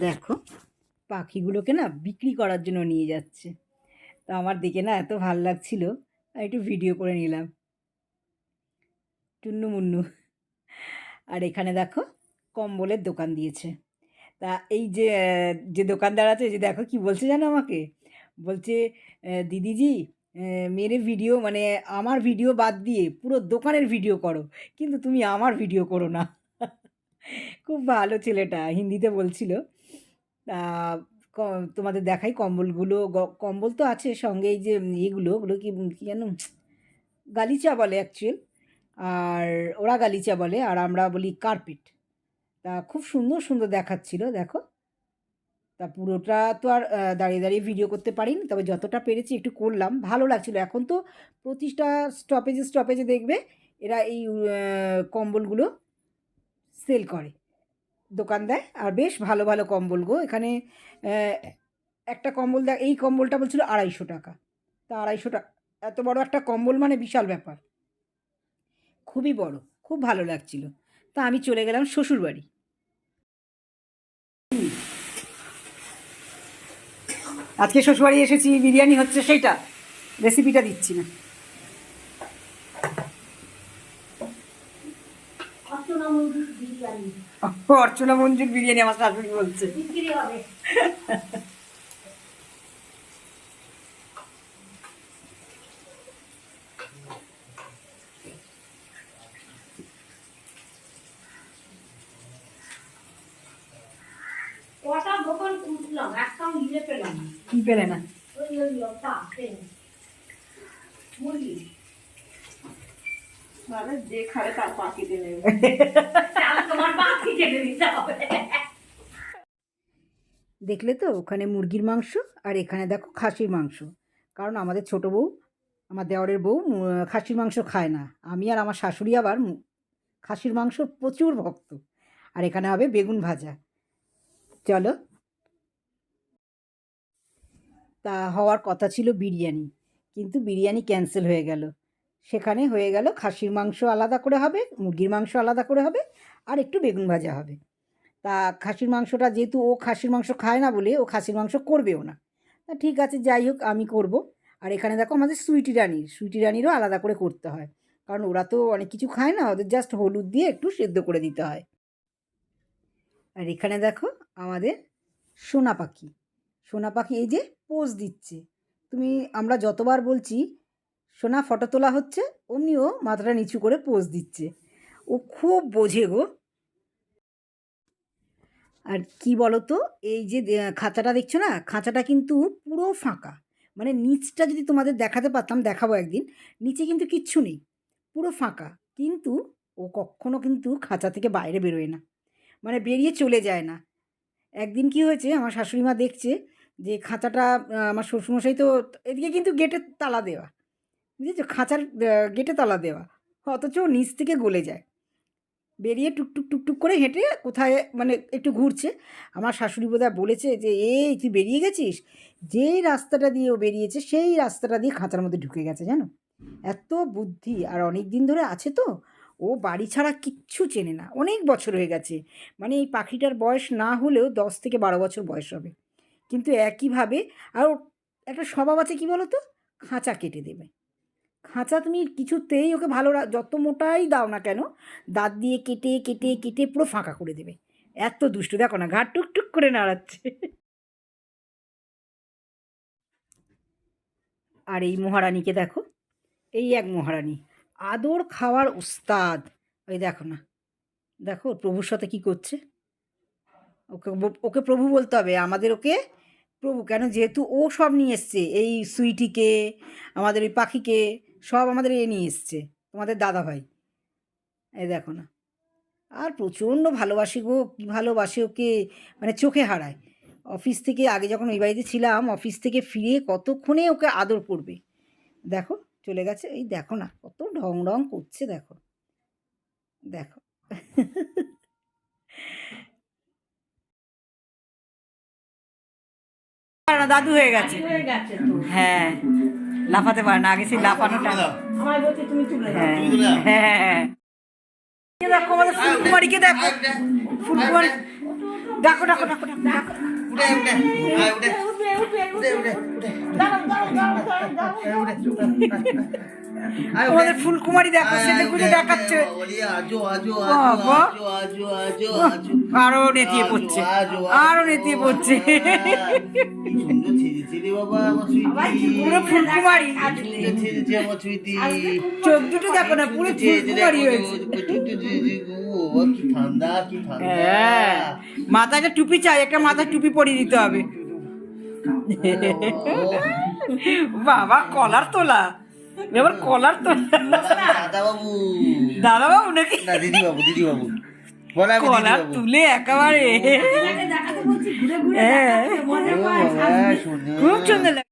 দেখো পাখিগুলোকে না বিক্রি করার জন্য নিয়ে যাচ্ছে। তো আমার দেখে না এত ভাল লাগছিল, একটু ভিডিও করে নিলাম। টুন্নু মুন্নু। আর এখানে দেখো কম্বলের দোকান দিয়েছে। তা এই যে যে দোকানদার আছে, যে দেখো কি বলছে জানো আমাকে, বলছে দিদিজি মেরে ভিডিও মানে আমার ভিডিও বাদ দিয়ে পুরো দোকানের ভিডিও করো, কিন্তু তুমি আমার ভিডিও করো না। খুব ভালো ছেলেটা, হিন্দিতে বলছিল। তা তোমাদের দেখাই কম্বলগুলো। কম্বল তো আছে সঙ্গে, এই যে ইয়েগুলো, ওগুলো কি কি যেন গালিচা বলে অ্যাকচুয়াল, আর ওরা গালিচা বলে আর আমরা বলি কার্পেট। তা খুব সুন্দর সুন্দর দেখাচ্ছিল দেখো। তা পুরোটা তো আর দাঁড়িয়ে দাঁড়িয়ে ভিডিও করতে পারিনি, তবে যতটা পেরেছি একটু করলাম, ভালো লাগছিল। এখন তো প্রতিটা স্টপেজে স্টপেজে দেখবে এরা এই কম্বলগুলো সেল করে, দোকান দেয়, আর বেশ ভালো ভালো কম্বল গো এখানে। একটা কম্বল এই কম্বলটা বলছিল 250 টাকা। তা 250 টাকা, এত বড় একটা কম্বল মানে বিশাল ব্যাপার, খুবই বড়, খুব ভালো লাগছিল। তা আমি চলে গেলাম শ্বশুরবাড়ি। আজকে শ্বশুরবাড়ি এসেছি, বিরিয়ানি হচ্ছে, সেইটা রেসিপিটা দিচ্ছি না। অর্চনা মঞ্জুর বিরিয়ানি আমার শাশুড়ি বলছে। কি পেলে না? যে খাবে তার পা কেটে নেবে। দেখলে তো ওখানে মুরগির মাংস, আর এখানে দেখো খাসির মাংস। কারণ আমাদের ছোট বউ, আমার দেওরের বউ খাসির মাংস খায় না। আমি আর আমার শাশুড়ি আবার খাসির মাংস প্রচুর ভক্ত। আর এখানে হবে বেগুন ভাজা। চলো। তা হওয়ার কথা ছিল বিরিয়ানি, কিন্তু বিরিয়ানি ক্যান্সেল হয়ে গেল। সেখানে হয়ে গেল খাসির মাংস আলাদা করে হবে, মুরগির মাংস আলাদা করে হবে, আর একটু বেগুন ভাজা হবে। তা খাসির মাংসটা যেহেতু ও খাসির মাংস খায় না বলে ও খাসির মাংস করবেও না। তা ঠিক আছে, যাই হোক, আমি করব। আর এখানে দেখো আমাদের সুইটি রানিরও আলাদা করে করতে হয়, কারণ ওরা তো অনেক কিছু খায় না, ওদের জাস্ট হলুদ দিয়ে একটু সেদ্ধ করে দিতে হয়। আর এখানে দেখো আমাদের সোনা পাখি। সোনা পাখি এই যে পোজ দিচ্ছে। আমরা যতবার বলছি সোনা ফটো তোলা হচ্ছে, অমনিও মাথাটা নিচু করে পোজ দিচ্ছে। ও খুব বোঝে গো। আর কি বলো তো, এই যে খাঁচাটা দেখছো না, খাঁচাটা কিন্তু পুরো ফাঁকা। মানে নিচটা যদি তোমাদের দেখাতে পারতাম, দেখাবো একদিন। নিচে কিন্তু কিচ্ছু নেই, পুরো ফাঁকা। কিন্তু ও কখনো কিন্তু খাঁচা থেকে বাইরে বেরোয় না, মানে বেরিয়ে চলে যায় না। একদিন কি হয়েছে, আমার শাশুড়ি মা দেখছে যে খাঁচাটা, আমার শ্বশুরমশাই তো এদিকে কিন্তু গেটে তালা দেওয়া, বুঝেছো, খাঁচার গেটে তালা দেওয়া, অথচ ও নিচ থেকে গলে যায়, বেরিয়ে টুকটুক টুকটুক করে হেঁটে কোথায় মানে একটু ঘুরছে। আমার শাশুড়ি বোধহয় বলেছে যে এই তুই বেরিয়ে গেছিস, যেই রাস্তাটা দিয়ে ও বেরিয়েছে সেই রাস্তাটা দিয়ে খাঁচার মধ্যে ঢুকে গেছে জানো। এত বুদ্ধি, আর অনেক দিন ধরে আছে তো, ও বাড়ি ছাড়া কিচ্ছু চেনে না, অনেক বছর হয়ে গেছে। মানে এই পাখিটার বয়স না হলেও 10 থেকে 12 বছর বয়স হবে, কিন্তু একইভাবে। আর ওর একটা স্বভাব আছে, কী বলো তো, খাঁচা কেটে দেবে। খাঁচা তুমি কিছুতেই ওকে ভালো যত মোটাই দাও না কেন, দাঁত দিয়ে কেটে কেটে কেটে পুরো ফাঁকা করে দেবে। এত দুষ্টু, দেখো না ঘাট টুকটুক করে নাড়াচ্ছে। আর এই মহারানীকে দেখো, এই এক মহারানী, আদর খাওয়ার উস্তাদ। ওই দেখো না, দেখো প্রভুর সাথে কি করছে। ওকে ওকে প্রভু বলতে হবে আমাদের, ওকে প্রভু কেন, যেহেতু ও সব নিয়ে এসছে, এই সুইটিকে, আমাদের ওই পাখিকে, সব আমাদের এ নিয়ে এসছে, তোমাদের দাদা ভাই। এই দেখো না, আর প্রচণ্ড ভালোবাসি গো, কী ভালোবাসে ওকে, মানে চোখে হারায়। অফিস থেকে আগে যখন ওই বাড়িতে ছিলাম, অফিস থেকে ফিরে কতক্ষণে ওকে আদর করবে। দেখো চলে গেছে, এই দেখো না কত ঢং ঢং করছে, দেখো দেখো। দাদু হয়ে গেছে, হ্যাঁ, লাফাতে পারে না, আগে সেই লাফানোটা। হ্যাঁ হ্যাঁ হ্যাঁ, দেখো আমাদের ফুলকুমারীকে দেখো, ফুলকুমারি ডাকো ডাকো ডাকো ডাকো ডাকো। উঠে উঠে আয় উঠে উঠে উঠে উঠে আমাদের ফুলকুমারি দেখো সেটা খুঁজে দেখাচ্ছে। আজো আজো বাবা। আজো আজো আজো আজো আরো নেতিয়ে পড়ছে, আরো নেতিয়ে পড়ছে। কি সুন্দর ছেড়েছে রে বাবা আমার সুইটি। পুরো ফুলকুমারি, সুন্দর ছেড়েছে আমার সুইটি। চোখ দুটো দেখো না, পুরো ফুলকুমারি হয়েছে। ও কি ঠান্ডা কি ঠান্ডা। হ্যাঁ, মাথায় একটা টুপি চাই, একটা মাথায় টুপি পরিয়ে দিতে হবে। বাবা কলার তোলা, এবার কলার তোলা। দাদা বাবু, দাদা বাবু নাকি? না দিদি বাবু, দিদি বাবু বলা দিদি কলার বাবু। তুলে একেবারে। দেখাতে বলছি ঘুরে ঘুরে হ্যাঁ, দেখাচ্ছে, মজা পায়, হ্যাঁ, সুন্দর। খুব সুন্দর লাগে।